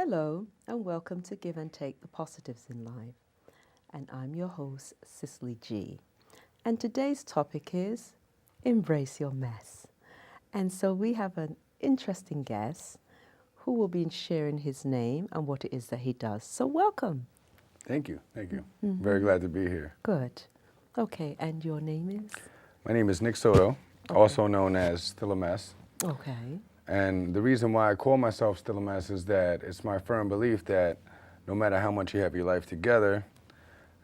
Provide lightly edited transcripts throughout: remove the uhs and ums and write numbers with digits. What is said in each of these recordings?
Hello and welcome to Give and Take the Positives in Life. And I'm your host, Cicely G. And today's topic is Embrace Your Mess. And so we have an interesting guest who will be sharing his name and what it is that he does. So welcome. Thank you. Very glad to be here. Good. Okay, and your name is? My name is Nick SOTO, also known as STILLAMESS. Okay. And the reason why I call myself STILLAMESS is that it's my firm belief that no matter how much you have your life together,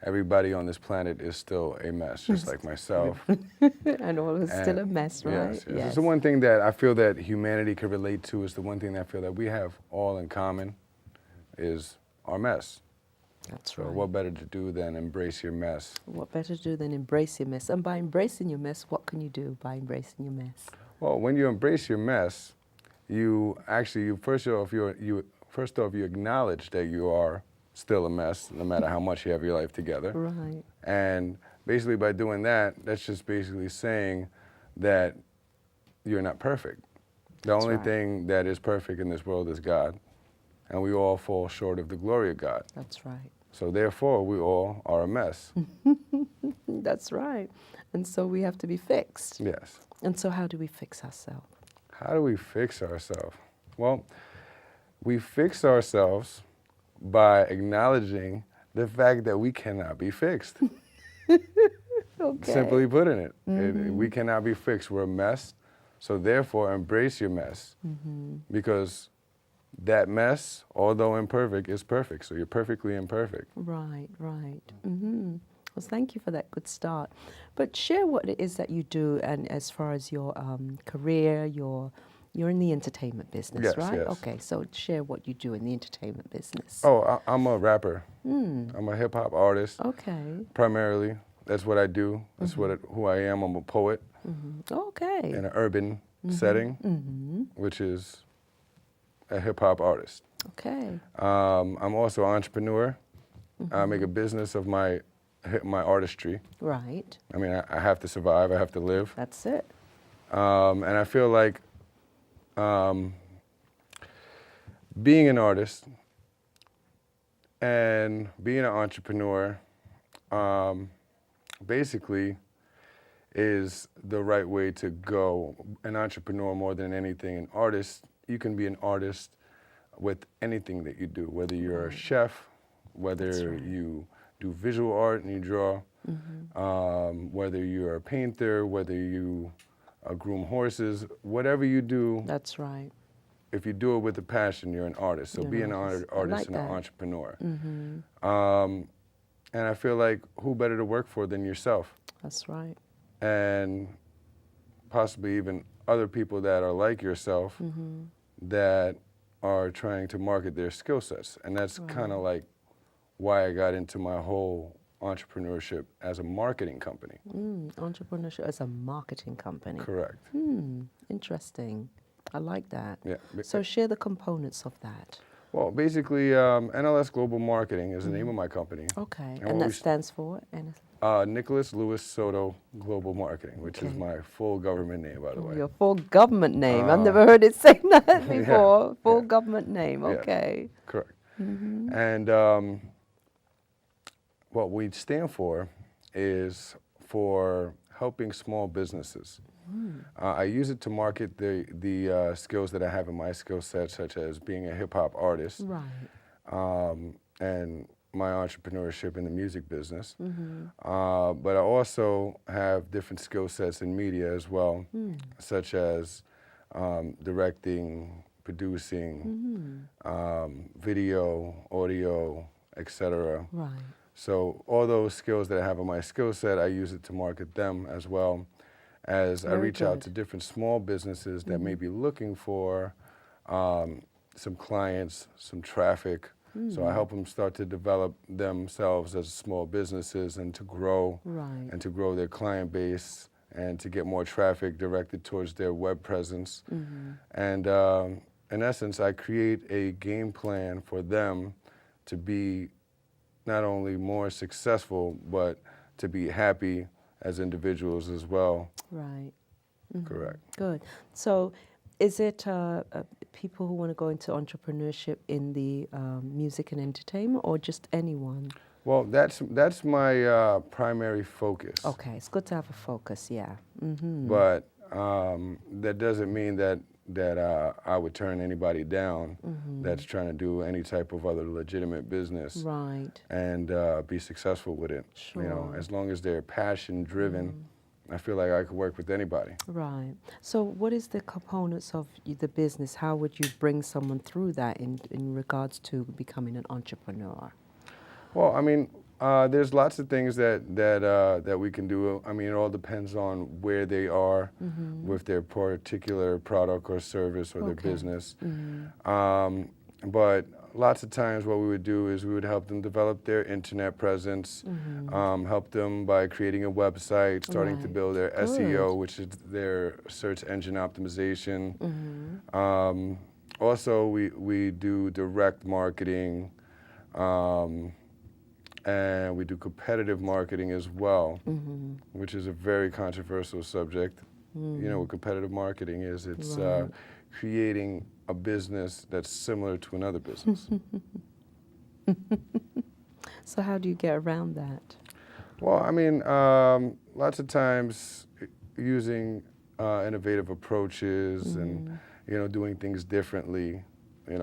everybody on this planet is still a mess, just like myself. And all is still a mess, right? Yes. It's the one thing that I feel that humanity can relate to. Is the one thing that I feel that we have all in common is our mess. That's So right. what better to do than embrace your mess? What better to do than embrace your mess? And by embracing your mess, what can you do by embracing your mess? Well, when you embrace your mess, first off you acknowledge that you are still a mess, no matter how much you have your life together. Right. And basically by doing that, that's just basically saying that you're not perfect. The only thing that is perfect in this world is God, and we all fall short of the glory of God. That's right. So therefore, we all are a mess. That's right. And so we have to be fixed. Yes. And so how do we fix ourselves? How do we fix ourselves? Well, we fix ourselves by acknowledging the fact that we cannot be fixed. Okay. Simply putting it, we cannot be fixed. We're a mess. So therefore, embrace your mess. Because that mess, although imperfect, is perfect. So you're perfectly imperfect. Right. Well, thank you for that good start. But share what it is that you do, and as far as your career, you're in the entertainment business, Yes, right? yes. Okay, so share what you do in the entertainment business. Oh, I'm a rapper. I'm a hip hop artist. Okay. Primarily, that's what I do. That's who I am. I'm a poet Okay. in an urban setting, which is a hip hop artist. Okay. I'm also an entrepreneur. I make a business of my artistry. Right. I mean, I have to survive. I have to live. That's it. And I feel like being an artist and being an entrepreneur basically is the right way to go. An entrepreneur more than anything. An artist, you can be an artist with anything that you do, whether you're a chef, whether you do visual art and you draw, whether you're a painter, whether you groom horses, whatever you do. That's right. If you do it with a passion, you're an artist. So You're be an an artist. artist and I like an that. entrepreneur. And I feel like who better to work for than yourself? That's right. And possibly even other people that are like yourself that are trying to market their skill sets. And that's kind of like why I got into my whole entrepreneurship as a marketing company. Entrepreneurship as a marketing company. Correct. Interesting. I like that. Yeah. So share the components of that. Well, basically, NLS Global Marketing is the name of my company. Okay. what And that we stands for? Nicholas Louis SOTO Global Marketing, which is my full government name, by the way. Your full government name. I've never heard it say that before. Full government name. Yes, Okay. correct. And what we stand for is for helping small businesses. I use it to market the skills that I have in my skill set, such as being a hip hop artist, Right. and my entrepreneurship in the music business. But I also have different skill sets in media as well, such as directing, producing, video, audio, etc. Right. So all those skills that I have in my skill set, I use it to market them as well, as I reach out to different small businesses that may be looking for some clients, some traffic. So I help them start to develop themselves as small businesses and to grow and to grow their client base and to get more traffic directed towards their web presence. And in essence, I create a game plan for them to be not only more successful, but to be happy as individuals as well. Right. Correct. Good. So Is it people who want to go into entrepreneurship in the music and entertainment, or just anyone? Well, that's my primary focus. Okay, it's good to have a focus, yeah. Mm-hmm. But that doesn't mean that I would turn anybody down that's trying to do any type of other legitimate business, Right. and be successful with it. Sure. You know, as long as they're passion driven, I feel like I could work with anybody. Right. So what is the components of the business? How would you bring someone through that in regards to becoming an entrepreneur? Well, I mean, there's lots of things that we can do. I mean, it all depends on where they are with their particular product or service or their business. But lots of times what we would do is we would help them develop their internet presence, help them by creating a website, starting to build their SEO, which is their search engine optimization. Also, we do direct marketing, and we do competitive marketing as well, which is a very controversial subject. You know what competitive marketing is? It's creating a business that's similar to another business. So how do you get around that? Well, I mean, lots of times using innovative approaches and, you know, doing things differently. You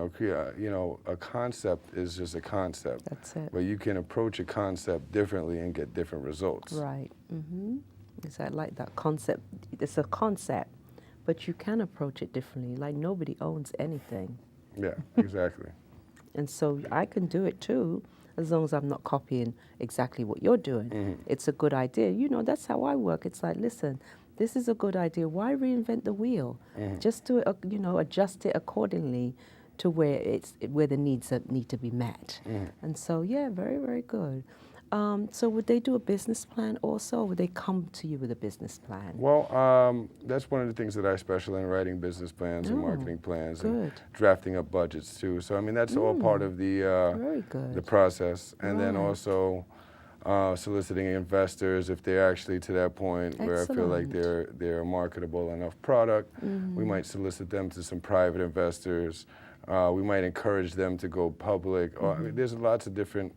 know, a concept is just a concept. That's it. But you can approach a concept differently and get different results. Right. Is that like that concept? It's a concept, but you can approach it differently. Like nobody owns anything. Yeah, exactly. And so I can do it too, as long as I'm not copying exactly what you're doing. It's a good idea. You know, that's how I work. It's like, listen, this is a good idea. Why reinvent the wheel? Just to, you know, adjust it accordingly to where the needs need to be met. And so, yeah, very, very good. So would they do a business plan also, or would they come to you with a business plan? Well, that's one of the things that I specialize in, writing business plans and marketing plans and drafting up budgets too. So I mean, that's all part of the process. And then also soliciting investors if they're actually to that point where I feel like they're a marketable enough product. We might solicit them to some private investors. We might encourage them to go public. I mean, there's lots of different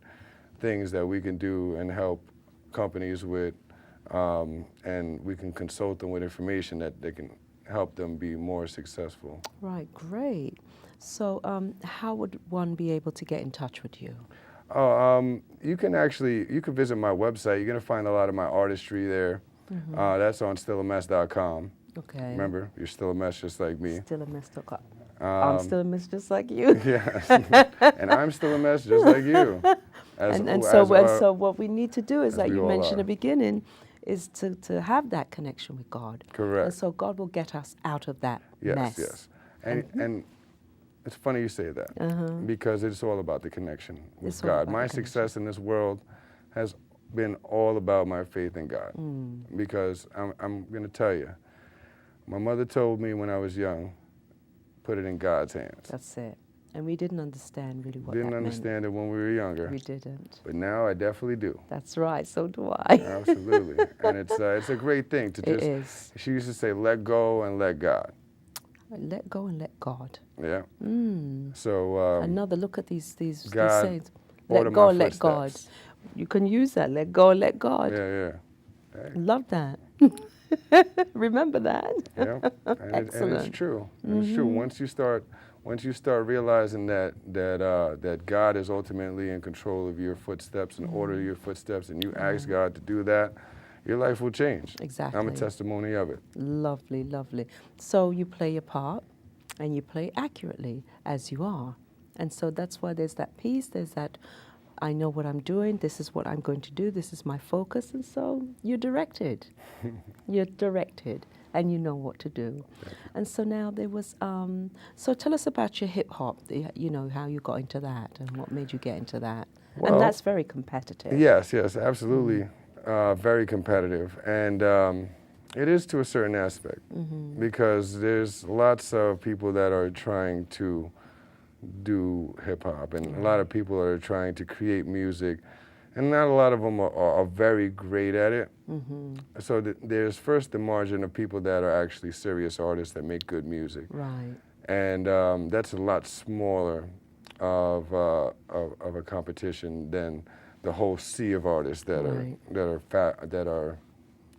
things that we can do and help companies with, and we can consult them with information that they can help them be more successful. Right, great. So how would one be able to get in touch with you? You can visit my website. You're going to find a lot of my artistry there. That's on STILLAMESS.com. Okay. Remember, you're still a mess just like me. STILLAMESS.com. I'm still a mess just like you. Yes, and I'm still a mess just like you. So what we need to do is, like you mentioned in the beginning, is to have that connection with God. Correct. And so God will get us out of that mess. Yes. And it's funny you say that, because it's all about the connection with God. My success in this world has been all about my faith in God. Because I'm going to tell you, my mother told me when I was young, put it in God's hands. That's it. And we didn't understand really what that meant. Didn't understand it when we were younger. We didn't. But now I definitely do. That's right. So do I. Absolutely. And it's a great thing to just. It is. She used to say, let go and let God. Let go and let God. Yeah. So. Another look at these God, sayings. Let go and let God. You can use that. Let go and let God. Yeah. Hey. Love that. Remember that. Yeah. Excellent. And it's true. It's true. Once you start realizing that God is ultimately in control of your footsteps and order your footsteps, and you ask God to do that, your life will change. Exactly. I'm a testimony of it. Lovely, lovely. So you play your part, and you play accurately as you are. And so that's why there's that peace, there's that, I know what I'm doing, this is what I'm going to do, this is my focus, and so you're directed. You're directed, and you know what to do. And so now there was, so tell us about your hip hop, you know, how you got into that, and what made you get into that. Well, and that's very competitive. Yes, absolutely. Very competitive. And it is to a certain aspect, because there's lots of people that are trying to do hip hop, and a lot of people are trying to create music and not a lot of them are very great at it. Mm-hmm. So there's first the margin of people that are actually serious artists that make good music. Right. And that's a lot smaller of a competition than the whole sea of artists that Right. that are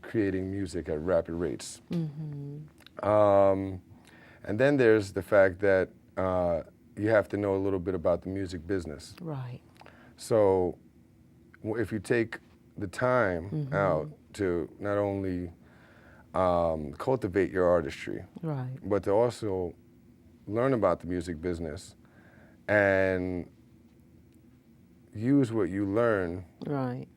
creating music at rapid rates. Mm-hmm. And then there's the fact that you have to know a little bit about the music business. Right. So if you take the time Mm-hmm. out to not only cultivate your artistry, Right. but to also learn about the music business and use what you learn Right.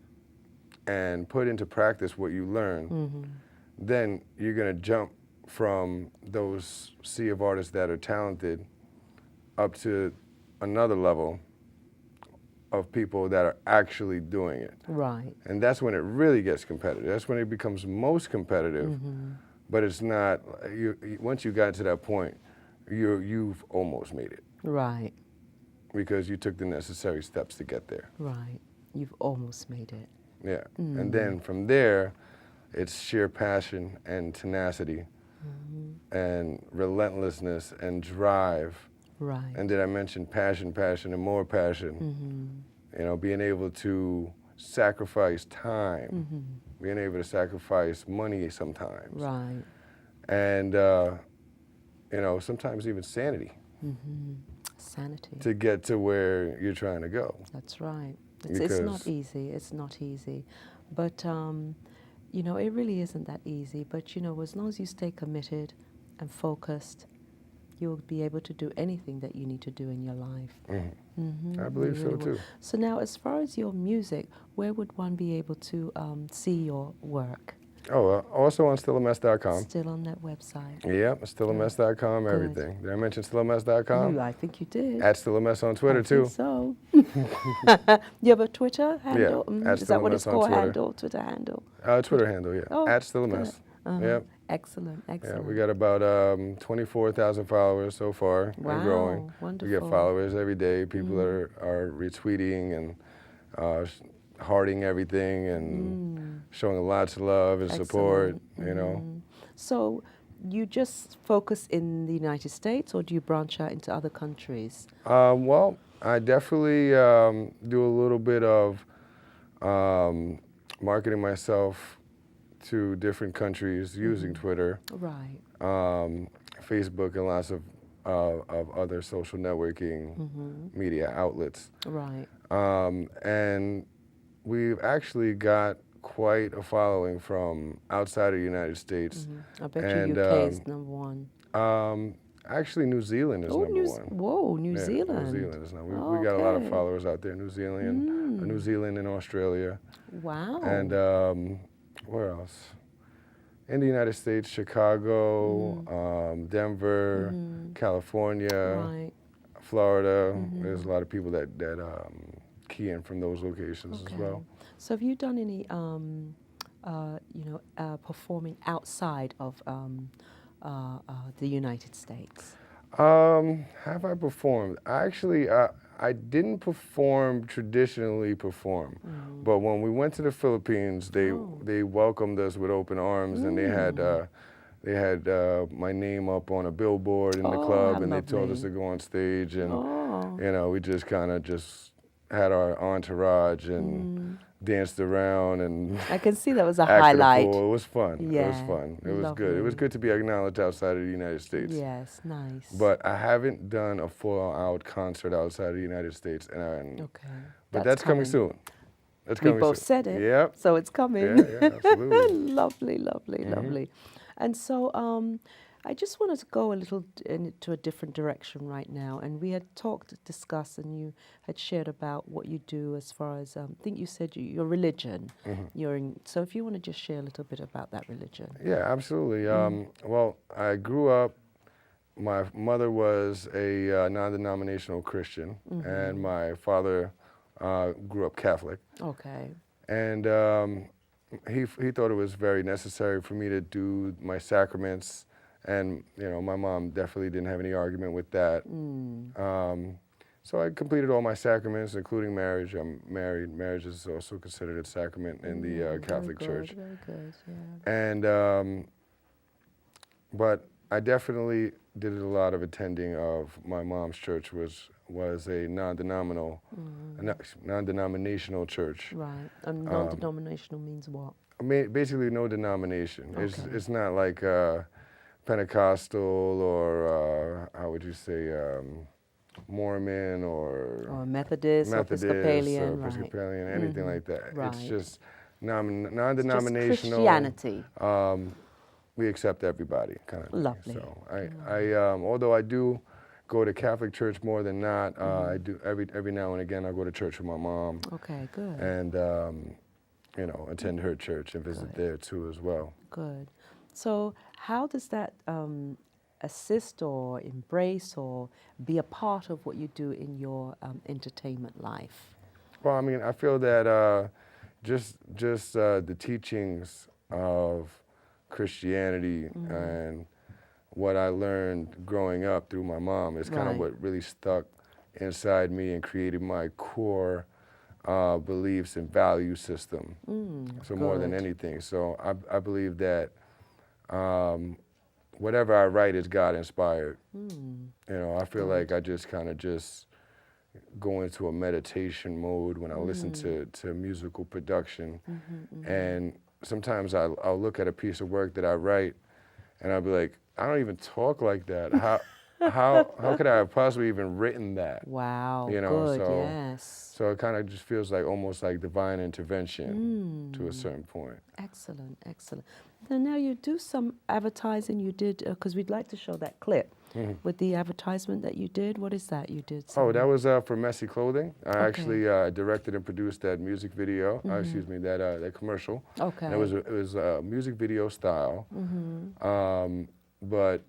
and put into practice what you learn, Mm-hmm. then you're going to jump from those sea of artists that are talented up to another level of people that are actually doing it. Right. And that's when it really gets competitive. That's when it becomes most competitive. Mm-hmm. But it's not, once you got to that point, you've almost made it Right. because you took the necessary steps to get there. Right. You've almost made it. Yeah. Mm. And then from there, it's sheer passion and tenacity and relentlessness and drive. Right. And did I mention passion, and more passion? Mm-hmm. You know, being able to sacrifice time, Mm-hmm. being able to sacrifice money sometimes. Right. And, you know, sometimes even sanity Mm-hmm. Sanity. to get to where you're trying to go. That's right. It's not easy. It's not easy. But, you know, it really isn't that easy. But, you know, as long as you stay committed and focused, you'll be able to do anything that you need to do in your life. Mm-hmm. Mm-hmm. I believe so, too. So now, as far as your music, where would one be able to see your work? Oh, also on STILLAMESS.com. Still on that website? Yep, STILLAMESS.com, Good. everything. Did I mention STILLAMESS.com? I think you did. At STILLAMESS on Twitter, I too. think so. You have a Twitter handle? Yeah, at Is that what it's STILLAMESS on called? Twitter. Handle? Twitter handle? Twitter handle, yeah. Oh, at STILLAMESS. good. Uh-huh. Yep. Excellent, Yeah, excellent. we got about 24,000 followers so far and growing. Wow, wonderful. We get followers every day. People are retweeting and hearting everything and showing lots of love and support, you know. So you just focus in the United States, or do you branch out into other countries? Well, I definitely do a little bit of marketing myself to different countries using Twitter, Right. Facebook, and lots of other social networking media outlets. Right. And we've actually got quite a following from outside of the United States. I bet And, you UK is number one. Actually, New Zealand is number one. Whoa, New Yeah, Zealand. New Zealand is number. We got a lot of Okay. followers out there. New Zealand and Australia. Wow. And where else? In the United States, Chicago, Denver, California, Right. Florida. There's a lot of people that key in from those locations Okay. as well. So have you done any, performing outside of the United States? Have I performed? I didn't traditionally perform, but when we went to the Philippines, they welcomed us with open arms, and they had my name up on a billboard in the club, and they told us to go on stage, and you know, we just kind of had our entourage and danced around and I can see that was a acted highlight. a fool. It was fun. Yeah, It was fun. It was good. It was good to be acknowledged outside of the United States. Yes, nice. But I haven't done a full-out concert outside of the United States, okay. but that's coming soon. That's We coming both soon. said it. Yep. So it's coming. Yeah, absolutely. Lovely, lovely, lovely. And so I just wanted to go a little into a different direction right now. And we had discussed, and you had shared about what you do as far as, I think you said your religion. So if you want to just share a little bit about that religion. Yeah, absolutely. Well, I grew up, my mother was a non-denominational Christian, and my father grew up Catholic. Okay. And he thought it was very necessary for me to do my sacraments, and you know, my mom definitely didn't have any argument with that. So I completed all my sacraments, including marriage. I'm married. Marriage is also considered a sacrament in the Catholic Church. Very good, yeah. And but I definitely did a lot of attending of my mom's church, was a non-denominational church. Right. And non-denominational means what? Basically, no denomination. Okay. It's not like Pentecostal or how would you say Mormon or Methodist, Episcopalian, or Episcopalian, right. anything like that. Right. It's just non-denominational. Just Christianity. We accept everybody, kind of thing. Lovely. So I although I do go to Catholic church more than not, I do every now and again I go to church with my mom. Okay, good. And you know, attend her church and visit there too as well. Good. So how does that assist or embrace or be a part of what you do in your entertainment life? Well, I mean, I feel that just the teachings of Christianity and what I learned growing up through my mom is kind of what really stuck inside me and created my core beliefs and value system. So more than anything. So I believe that whatever I write is God inspired. You know, I feel like I just kind of go into a meditation mode when I listen to musical production. And sometimes I'll look at a piece of work that I write and I'll be like, I don't even talk like that. How could I have possibly even written that? Wow, you know, good, so, yes. So it kind of just feels like almost like divine intervention to a certain point. Excellent, excellent. Now you do some advertising you did, because we'd like to show that clip with the advertisement that you did. What is that you did? Oh, that was for Messy Clothing. I actually directed and produced that music video, excuse me, that commercial. Okay. And it was music video style, but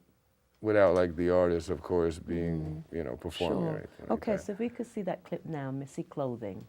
without like the artist, of course, being, you know, performing or anything like Okay, that. so if we could see that clip now, Messy Clothing.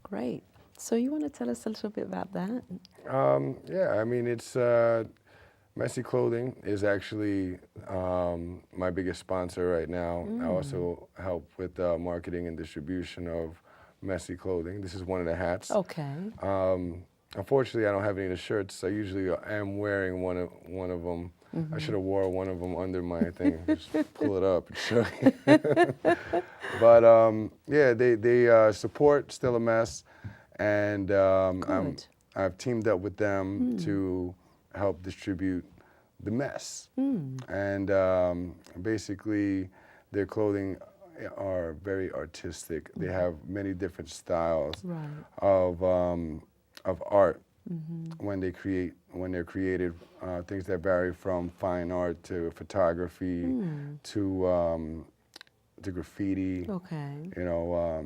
Great. So you want to tell us a little bit about that? Yeah, I mean, it's Messy Clothing is actually my biggest sponsor right now. I also help with marketing and distribution of Messy Clothing. This is one of the hats. Okay. Unfortunately, I don't have any of the shirts. I usually am wearing one of them. I should have wore one of them under my thing. Just pull it up and show you. But yeah, they support STILLAMESS, and I've teamed up with them to help distribute the mess. And basically, their clothing are very artistic. They have many different styles of art when they're created. Things that vary from fine art to photography to graffiti. Okay. You know.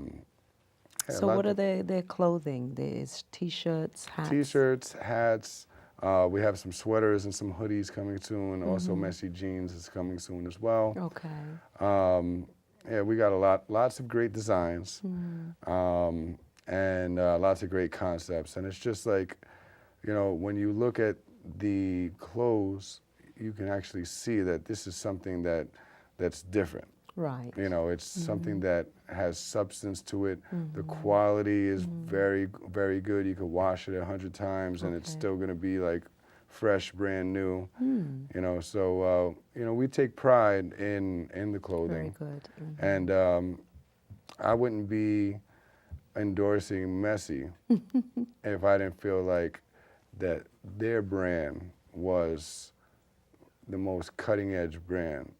So what are their clothing? There's t-shirts, hats? T-shirts, hats. We have some sweaters and some hoodies coming soon. Also, Messy Jeans is coming soon as well. Okay. Yeah, we got lots of great designs, and lots of great concepts. And it's just like, you know, when you look at the clothes, you can actually see that this is something that's different. Right. You know, it's something that has substance to it. The quality is very, very good. You could wash it 100 times and it's still going to be like fresh, brand new. You know, so you know, we take pride in the clothing. Very good. And I wouldn't be endorsing Messy if I didn't feel like that their brand was the most cutting edge brand,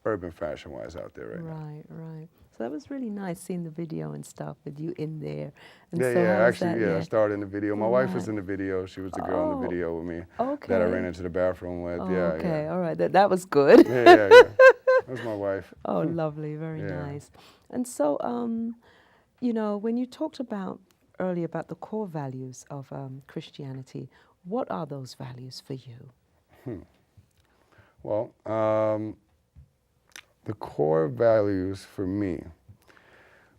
urban fashion wise, out there right now. Right. So that was really nice seeing the video and stuff with you in there. And Yeah, so yeah, how was actually, that? yeah, I started in the video. My wife was Right. in the video. She was the girl in the video with me that I ran into the bathroom with. Oh, Yeah, okay, yeah. all right. That was good. Yeah. That was my wife. Oh, lovely, very Yeah. nice. And so, you know, when you talked about earlier about the core values of Christianity, what are those values for you? Well, the core values for me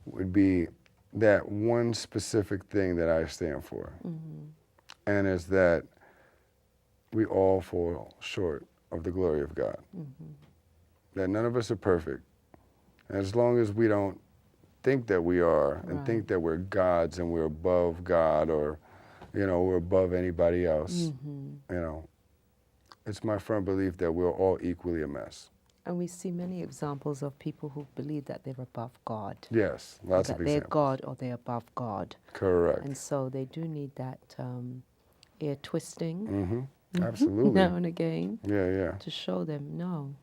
would be that one specific thing that I stand for, and it's that we all fall short of the glory of God. That none of us are perfect. And as long as we don't think that we are and think that we're gods and we're above God, or, you know, we're above anybody else, you know, it's my firm belief that we're all equally a mess. And we see many examples of people who believe that they're above God. Yes, lots of that they're examples. God or they're above God. Correct. And so they do need that ear twisting Absolutely. now and again Yeah. to show them no.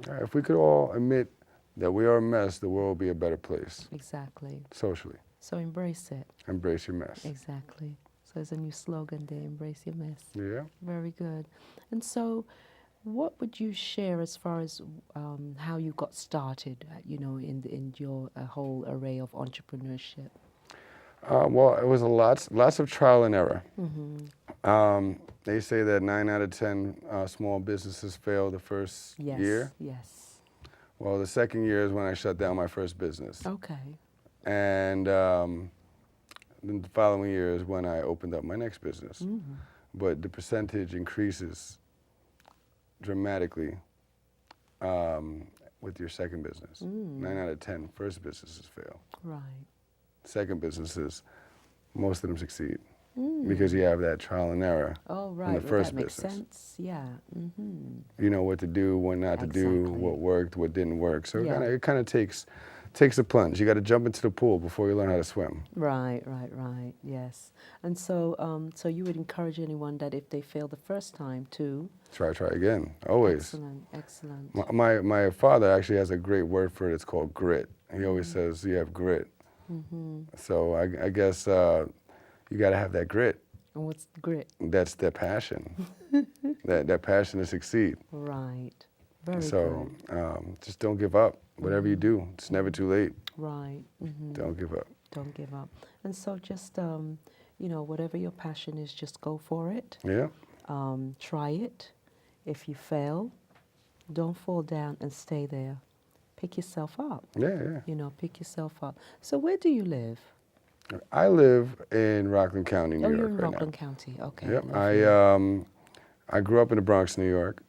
Yeah, if we could all admit that we are a mess, the world would be a better place. Exactly. Socially. So embrace it. Embrace your mess. Exactly. So there's a new slogan there, embrace your mess. Yeah. Very good. And so what would you share as far as how you got started, you know, in your whole array of entrepreneurship? Well, it was lots of trial and error. They say that 9 out of 10 small businesses fail the first year. Yes. Well, the second year is when I shut down my first business. Okay. And then the following year is when I opened up my next business. But the percentage increases dramatically with your second business. 9 out of 10 first businesses fail. Right. Second businesses, most of them succeed because you have that trial and error. Oh, right. In the first that makes business. sense. Yeah. You know what to do, what not to do, Exactly. what worked, what didn't work. So Yeah. it kind of takes a plunge. You got to jump into the pool before you learn how to swim. Right. Yes. And so, so you would encourage anyone that if they fail the first time to Try again, always. Excellent. My father actually has a great word for it. It's called grit. He always says you have grit. So I guess you got to have that grit. And what's grit? That's the passion. that passion to succeed. Right. Very So good. just don't give up. Whatever you do, it's never too late. Right. Don't give up. Don't give up. And so just, you know, whatever your passion is, just go for it. Yeah. Try it. If you fail, don't fall down and stay there. Pick yourself up. Yeah. You know, pick yourself up. So where do you live? I live in Rockland County, New York you're in right Rockland now. County. Okay. Yep. Lovely. I grew up in the Bronx, New York.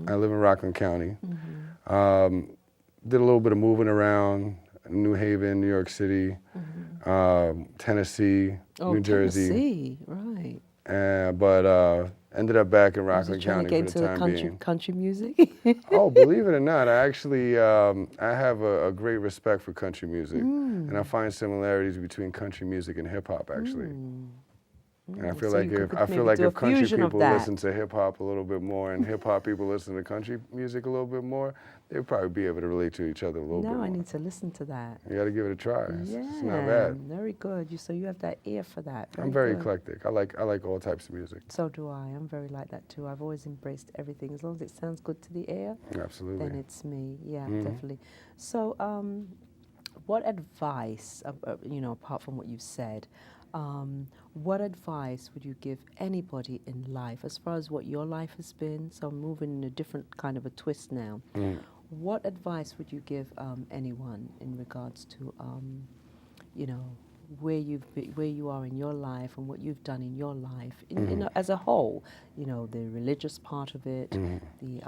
I live in Rockland County. Did a little bit of moving around, New Haven, New York City, Tennessee, New Jersey. Tennessee, right. But ended up back in Was Rockland you trying County to get for the into time being. country music? Oh, believe it or not, I actually I have a great respect for country music, and I find similarities between country music and hip hop actually. And I feel So like you if could I feel maybe like do a if country fusion of people that. listen to hip hop a little bit more, and hip hop people listen to country music a little bit more, they'd probably be able to relate to each other a little bit Now more. I need to listen to that. You got to give it a try. Yeah, It's not bad. very good. So you have that ear for that. I'm very good. eclectic. I like all types of music. So do I. I'm very like that too. I've always embraced everything. As long as it sounds good to the ear, Absolutely. then it's me. Yeah, definitely. So, what advice, you know, apart from what you've said, what advice would you give anybody in life as far as what your life has been? So I'm moving in a different kind of a twist now. What advice would you give anyone in regards to, you know, where you are in your life and what you've done in your life, as a whole? You know, the religious part of it, the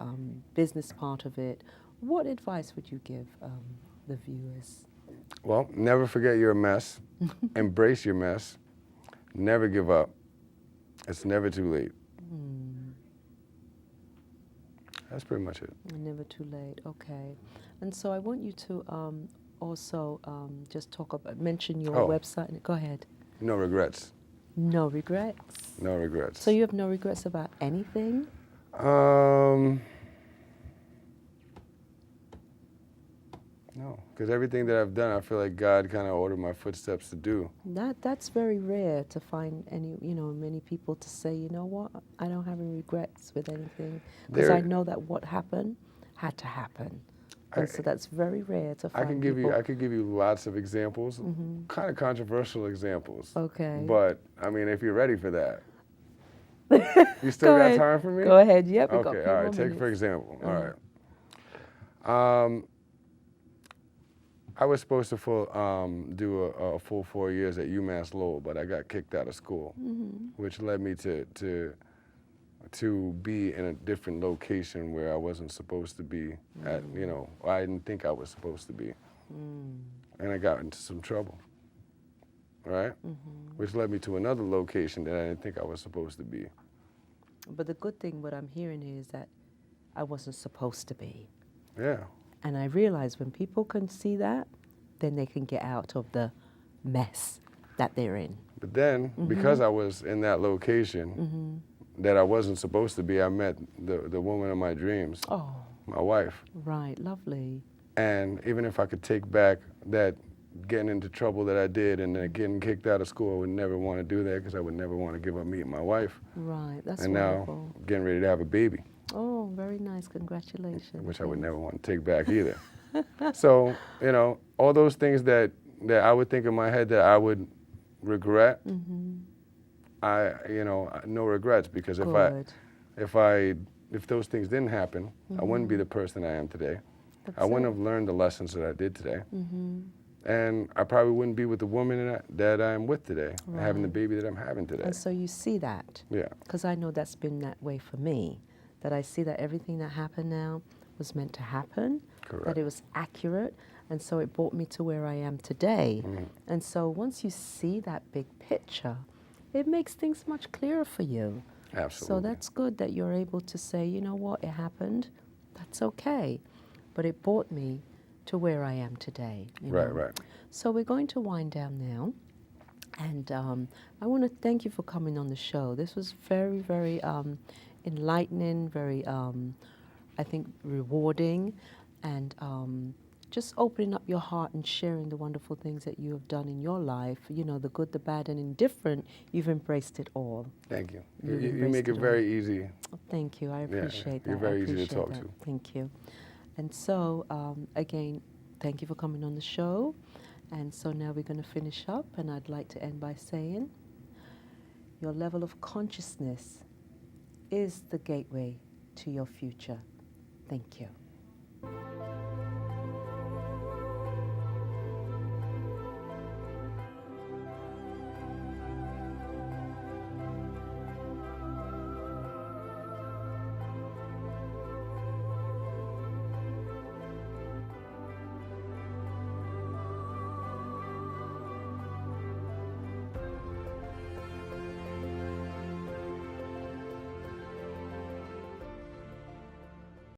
business part of it. What advice would you give the viewers? Well, never forget you're a mess. Embrace your mess. Never give up. It's never too late. That's pretty much it. Never too late. Okay. And so I want you to also just mention your website. Go ahead. No regrets. No regrets? No regrets. So you have no regrets about anything? No, because everything that I've done, I feel like God kind of ordered my footsteps to do. That's very rare to find many people to say, you know what, I don't have any regrets with anything, because I know that what happened had to happen. And so that's very rare to find. I could give you lots of examples, kind of controversial examples. Okay. But I mean, if you're ready for that, you still got time for me? Go ahead. Yep. Okay. All right. Take for example. All right. I was supposed to do a full 4 years at UMass Lowell, but I got kicked out of school, which led me to be in a different location where I wasn't supposed to be at, I didn't think I was supposed to be. And I got into some trouble, right? Which led me to another location that I didn't think I was supposed to be. But the good thing, what I'm hearing is that I wasn't supposed to be. Yeah. And I realize when people can see that, then they can get out of the mess that they're in. But then, because I was in that location that I wasn't supposed to be, I met the woman of my dreams, my wife. Right, lovely. And even if I could take back that getting into trouble that I did and then getting kicked out of school, I would never want to do that because I would never want to give up meeting my wife. Right, that's and wonderful. And now, getting ready to have a baby. Oh, very nice. Congratulations. Which I would never want to take back either. So, all those things that I would think in my head that I would regret, no regrets, because if those things didn't happen, I wouldn't be the person I am today. I wouldn't have learned the lessons that I did today. And I probably wouldn't be with the woman that I'm with today, having the baby that I'm having today. And so you see that. Yeah. Because I know that's been that way for me. That I see that everything that happened now was meant to happen, Correct. That it was accurate, and so it brought me to where I am today. And so once you see that big picture, it makes things much clearer for you. Absolutely. So that's good that you're able to say, you know what, it happened, that's okay, but it brought me to where I am today. Right. So we're going to wind down now. And I want to thank you for coming on the show. This was very, very enlightening, very, I think, rewarding, and just opening up your heart and sharing the wonderful things that you have done in your life, the good, the bad, and indifferent. You've embraced it all. Thank you. You make it very easy. Thank you. I appreciate that. You're very easy to talk to. Thank you. And so, again, thank you for coming on the show. And so now we're going to finish up, and I'd like to end by saying your level of consciousness is the gateway to your future. Thank you.